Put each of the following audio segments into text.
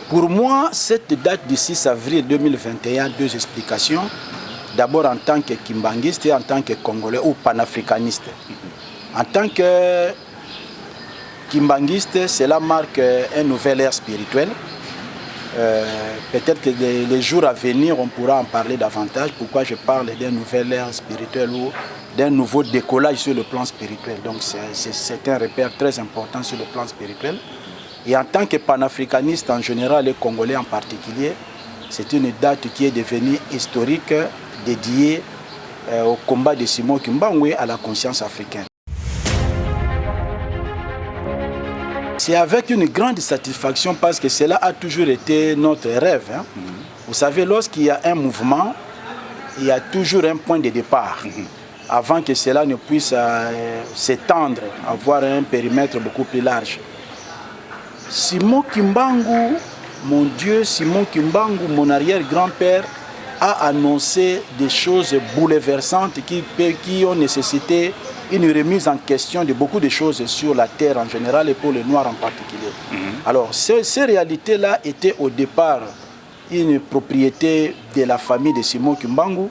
Pour moi, cette date du 6 avril 2021, deux explications. D'abord en tant que kimbanguiste et en tant que Congolais ou panafricaniste. En tant que kimbanguiste, cela marque un nouvel ère spirituel. Peut-être que les jours à venir, on pourra en parler davantage. Pourquoi je parle d'un nouvel ère spirituel ou d'un nouveau décollage sur le plan spirituel. Donc c'est un repère très important sur le plan spirituel. Et en tant que panafricaniste en général et Congolais en particulier, c'est une date qui est devenue historique, dédiée au combat de Simon Kimbangu à la conscience africaine. C'est avec une grande satisfaction parce que cela a toujours été notre rêve. Hein. Vous savez, lorsqu'il y a un mouvement, il y a toujours un point de départ. Avant que cela ne puisse s'étendre, avoir un périmètre beaucoup plus large. Simon Kimbangu, mon Dieu, Simon Kimbangu, mon arrière-grand-père, a annoncé des choses bouleversantes qui ont nécessité une remise en question de beaucoup de choses sur la terre en général et pour les Noirs en particulier. Alors, ces réalités-là étaient au départ une propriété de la famille de Simon Kimbangu,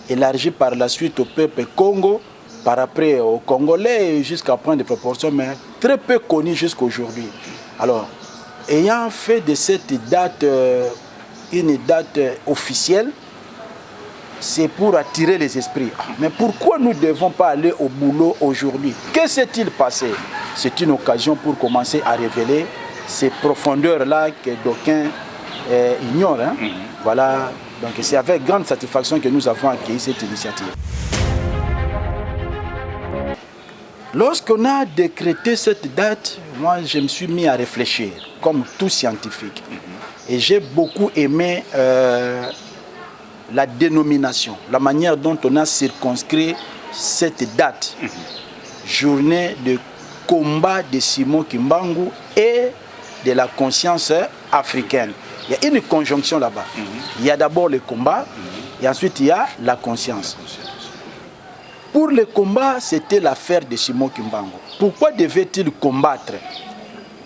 élargie par la suite au peuple Congo, par après aux Congolais jusqu'à prendre des proportions, mais très peu connue jusqu'à aujourd'hui. Alors, ayant fait de cette date une date officielle, c'est pour attirer les esprits. Mais pourquoi nous ne devons pas aller au boulot aujourd'hui? Que s'est-il passé? C'est une occasion pour commencer à révéler ces profondeurs-là que d'aucuns ignorent. Hein? Voilà, donc c'est avec grande satisfaction que nous avons accueilli cette initiative. Lorsqu'on a décrété cette date, moi je me suis mis à réfléchir, comme tout scientifique. Et j'ai beaucoup aimé la dénomination, la manière dont on a circonscrit cette date. Journée de combat de Simon Kimbangu et de la conscience africaine. Il y a une conjonction là-bas. Il y a d'abord le combat et ensuite il y a la conscience. Pour le combat, c'était l'affaire de Simon Kimbangu. Pourquoi devait-il combattre?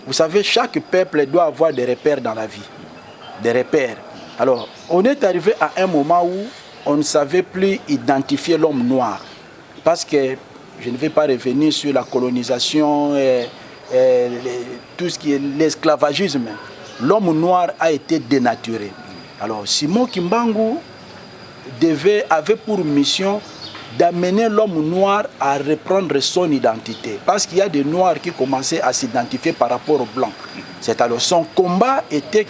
Vous savez, chaque peuple doit avoir des repères dans la vie. Des repères. Alors, on est arrivé à un moment où on ne savait plus identifier l'homme noir. Parce que, je ne vais pas revenir sur la colonisation, tout ce qui est l'esclavagisme. L'homme noir a été dénaturé. Alors, Simon Kimbangu avait pour mission d'amener l'homme noir à reprendre son identité. Parce qu'il y a des noirs qui commençaient à s'identifier par rapport aux blancs. C'est alors son combat était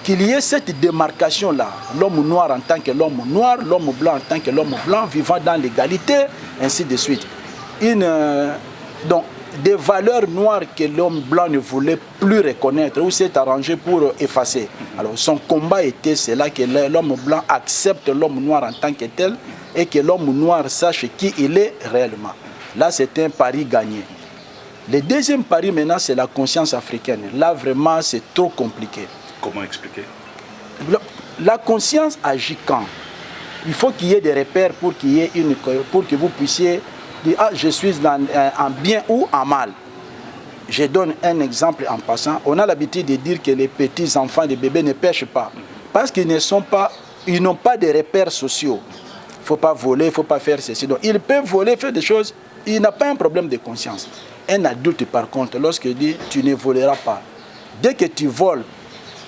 qu'il y ait cette démarcation-là, l'homme noir en tant que l'homme noir, l'homme blanc en tant que l'homme blanc, vivant dans l'égalité, ainsi de suite. Donc, des valeurs noires que l'homme blanc ne voulait plus reconnaître ou s'est arrangé pour effacer. Alors, son combat était cela, que l'homme blanc accepte l'homme noir en tant que tel et que l'homme noir sache qui il est réellement. Là, c'est un pari gagné. Le deuxième pari, maintenant, c'est la conscience africaine. Là, vraiment, c'est trop compliqué. Comment expliquer? La conscience agit quand? Il faut qu'il y ait des repères pour que vous puissiez dire ah, je suis en bien ou en mal. Je donne un exemple en passant. On a l'habitude de dire que les petits enfants, les bébés ne pêchent pas. Parce qu'ils n'ont pas de repères sociaux. Il ne faut pas voler, il ne faut pas faire ceci. Donc, ils peuvent voler, faire des choses. Il n'a pas un problème de conscience. Un adulte, par contre, lorsqu'il dit tu ne voleras pas, dès que tu voles,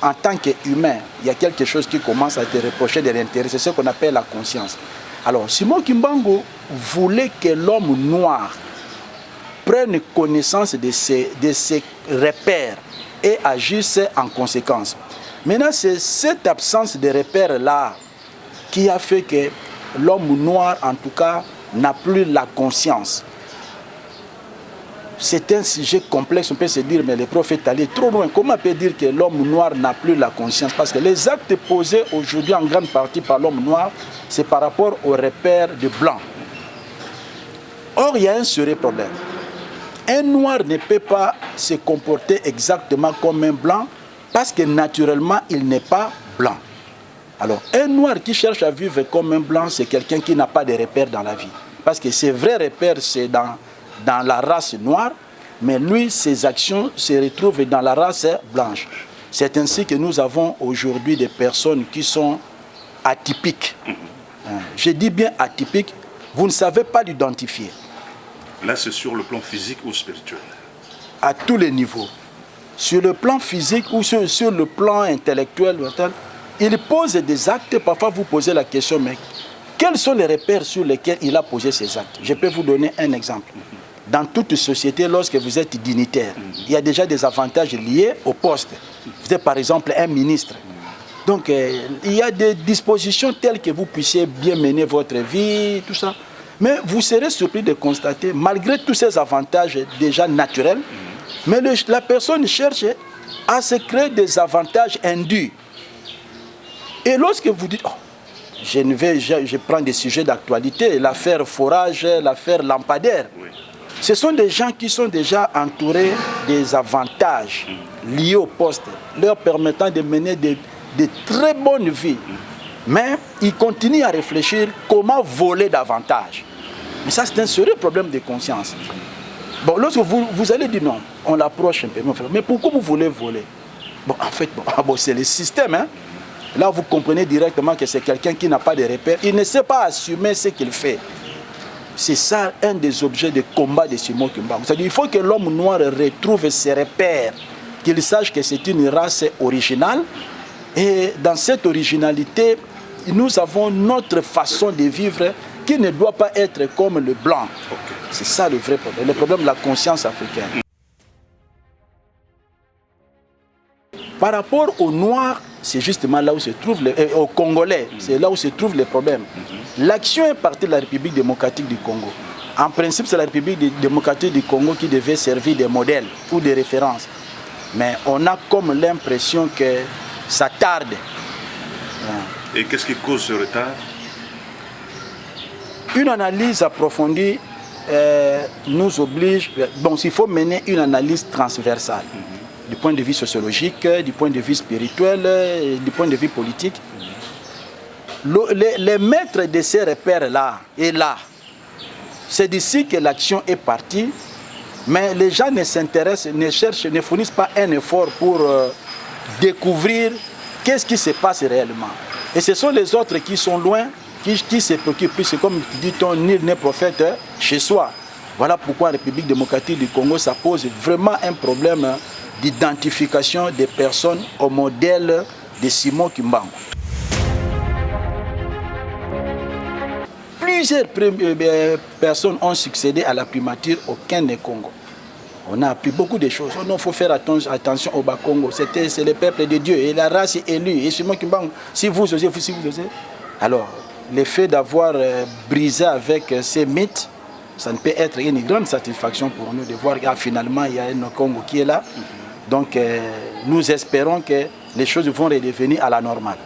en tant qu'humain, il y a quelque chose qui commence à te reprocher de l'intérêt. C'est ce qu'on appelle la conscience. Alors, Simon Kimbangu voulait que l'homme noir prenne connaissance de ses repères et agisse en conséquence. Maintenant, c'est cette absence de repères-là qui a fait que l'homme noir, en tout cas, n'a plus la conscience. C'est un sujet complexe, on peut se dire, mais le prophète est allé trop loin. Comment on peut dire que l'homme noir n'a plus la conscience? Parce que les actes posés aujourd'hui en grande partie par l'homme noir, c'est par rapport aux repères de blanc. Or, il y a un sérieux problème. Un noir ne peut pas se comporter exactement comme un blanc parce que naturellement, il n'est pas blanc. Alors, un noir qui cherche à vivre comme un blanc, c'est quelqu'un qui n'a pas de repères dans la vie. Parce que ses vrais repères, c'est dans la race noire, mais lui, ses actions se retrouvent dans la race blanche. C'est ainsi que nous avons aujourd'hui des personnes qui sont atypiques. Je dis bien atypiques, vous ne savez pas l'identifier. Là, c'est sur le plan physique ou spirituel? À tous les niveaux. Sur le plan physique ou sur le plan intellectuel, il pose des actes. Parfois, vous posez la question, mais quels sont les repères sur lesquels il a posé ces actes? Je peux vous donner un exemple. Dans toute société, lorsque vous êtes dignitaire, il y a déjà des avantages liés au poste. Vous êtes par exemple un ministre. Donc, il y a des dispositions telles que vous puissiez bien mener votre vie, tout ça. Mais vous serez surpris de constater, malgré tous ces avantages déjà naturels, mais la personne cherche à se créer des avantages indus. Et lorsque vous dites, oh, je prends des sujets d'actualité, l'affaire forage, l'affaire lampadaire, ce sont des gens qui sont déjà entourés des avantages liés au poste, leur permettant de mener de très bonnes vies. Mais ils continuent à réfléchir comment voler davantage. Mais ça, c'est un sérieux problème de conscience. Bon, lorsque vous allez dire non, on l'approche un peu. Mais pourquoi vous voulez voler? Bon, en fait, c'est le système. Hein? Là, vous comprenez directement que c'est quelqu'un qui n'a pas de repères. Il ne sait pas assumer ce qu'il fait. C'est ça un des objets de combat de Simon Kimbangu. C'est-à-dire qu'il faut que l'homme noir retrouve ses repères, qu'il sache que c'est une race originale. Et dans cette originalité, nous avons notre façon de vivre qui ne doit pas être comme le blanc. C'est ça le vrai problème, le problème de la conscience africaine. Par rapport aux Noirs, c'est justement là où se trouve, aux Congolais, c'est là où se trouvent les problèmes. L'action est partie de la République démocratique du Congo. En principe, c'est la République démocratique du Congo qui devait servir de modèle ou de référence. Mais on a comme l'impression que ça tarde. Et qu'est-ce qui cause ce retard? Une analyse approfondie nous oblige, bon, il faut mener une analyse transversale, du point de vue sociologique, du point de vue spirituel, du point de vue politique. Les maîtres de ces repères-là est là. C'est d'ici que l'action est partie, mais les gens ne s'intéressent, ne fournissent pas un effort pour découvrir qu'est-ce qui se passe réellement. Et ce sont les autres qui sont loin, qui se préoccupent. C'est comme dit-on, nul n'est prophète chez soi. Voilà pourquoi la République démocratique du Congo, ça pose vraiment un problème d'identification des personnes au modèle de Simon Kimbangu. Plusieurs personnes ont succédé à la primature au Kenya Congo. On a appris beaucoup de choses. Il faut faire attention au Bas-Congo. C'est le peuple de Dieu et la race est élue. Et Simon Kimbangu, si vous osez. Alors, le fait d'avoir brisé avec ces mythes, ça ne peut être une grande satisfaction pour nous de voir que finalement il y a un Congo qui est là. Donc nous espérons que les choses vont redevenir à la normale.